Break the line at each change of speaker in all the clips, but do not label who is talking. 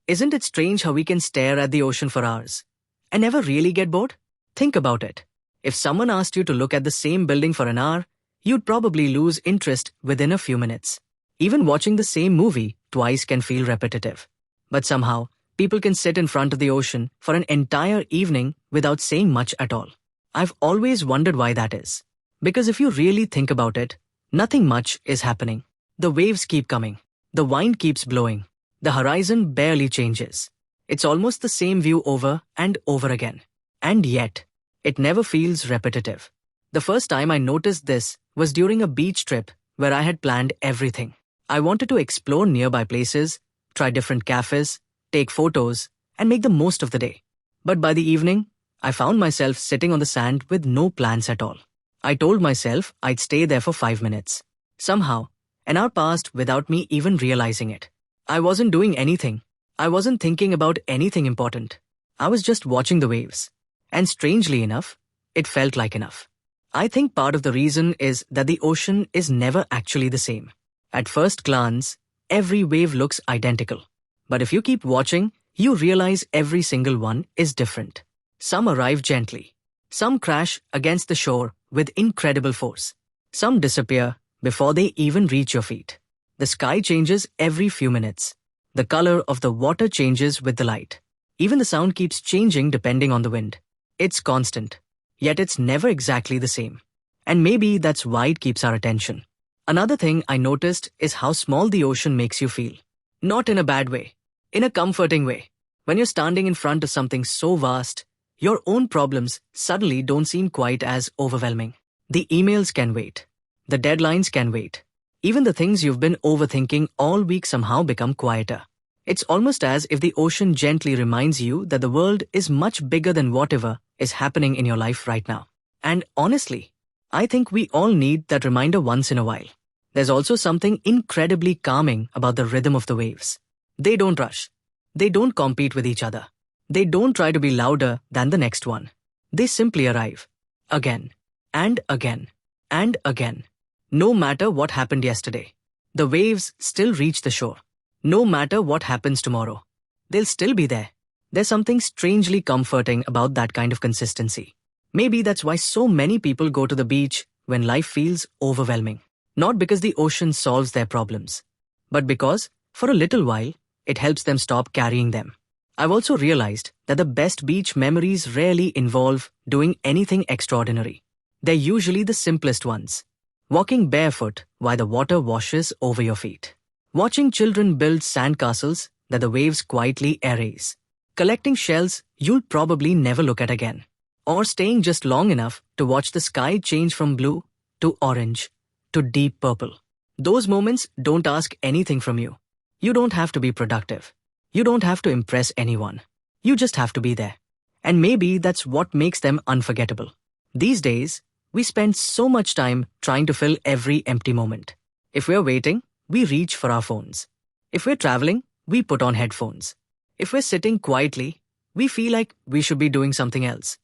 Isn't it strange how we can stare at the ocean for hours and never really get bored? Think about it. If someone asked you to look at the same building for an hour, you'd probably lose interest within a few minutes. Even watching the same movie twice can feel repetitive. But somehow, people can sit in front of the ocean for an entire evening without saying much at all. I've always wondered why that is. Because if you really think about it, nothing much is happening. The waves keep coming. The wind keeps blowing. The horizon barely changes. It's almost the same view over and over again. And yet, it never feels repetitive. The first time I noticed this was during a beach trip where I had planned everything. I wanted to explore nearby places, try different cafes, take photos, and make the most of the day. But by the evening, I found myself sitting on the sand with no plans at all. I told myself I'd stay there for 5 minutes. Somehow, an hour passed without me even realizing it. I wasn't doing anything. I wasn't thinking about anything important. I was just watching the waves. And strangely enough, it felt like enough. I think part of the reason is that the ocean is never actually the same. At first glance, every wave looks identical. But if you keep watching, you realize every single one is different. Some arrive gently. Some crash against the shore with incredible force. Some disappear before they even reach your feet. The sky changes every few minutes. The color of the water changes with the light. Even the sound keeps changing depending on the wind. It's constant. Yet it's never exactly the same. And maybe that's why it keeps our attention. Another thing I noticed is how small the ocean makes you feel. Not in a bad way. In a comforting way. When you're standing in front of something so vast, your own problems suddenly don't seem quite as overwhelming. The emails can wait. The deadlines can wait. Even the things you've been overthinking all week somehow become quieter. It's almost as if the ocean gently reminds you that the world is much bigger than whatever is happening in your life right now. And honestly, I think we all need that reminder once in a while. There's also something incredibly calming about the rhythm of the waves. They don't rush. They don't compete with each other. They don't try to be louder than the next one. They simply arrive. Again. And again. And again. No matter what happened yesterday, the waves still reach the shore. No matter what happens tomorrow, they'll still be there. There's something strangely comforting about that kind of consistency. Maybe that's why so many people go to the beach when life feels overwhelming. Not because the ocean solves their problems, but because, for a little while, it helps them stop carrying them. I've also realized that the best beach memories rarely involve doing anything extraordinary. They're usually the simplest ones. Walking barefoot while the water washes over your feet. Watching children build sandcastles that the waves quietly erase. Collecting shells you'll probably never look at again. Or staying just long enough to watch the sky change from blue to orange to deep purple. Those moments don't ask anything from you. You don't have to be productive. You don't have to impress anyone. You just have to be there. And maybe that's what makes them unforgettable. These days, we spend so much time trying to fill every empty moment. If we're waiting, we reach for our phones. If we're traveling, we put on headphones. If we're sitting quietly, we feel like we should be doing something else.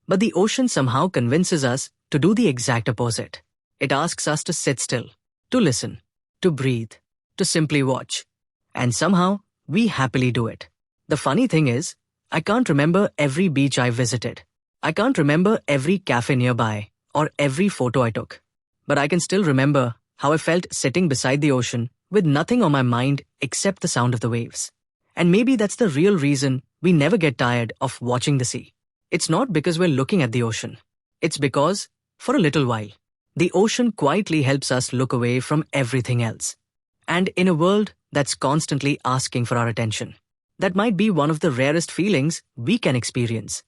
But the ocean somehow convinces us to do the exact opposite. It asks us to sit still, to listen, to breathe, to simply watch. And somehow, we happily do it. The funny thing is, I can't remember every beach I visited. I can't remember every cafe nearby or every photo I took. But I can still remember how I felt sitting beside the ocean with nothing on my mind except the sound of the waves. And maybe that's the real reason we never get tired of watching the sea. It's not because we're looking at the ocean. It's because, for a little while, the ocean quietly helps us look away from everything else. And in a world that's constantly asking for our attention, that might be one of the rarest feelings we can experience.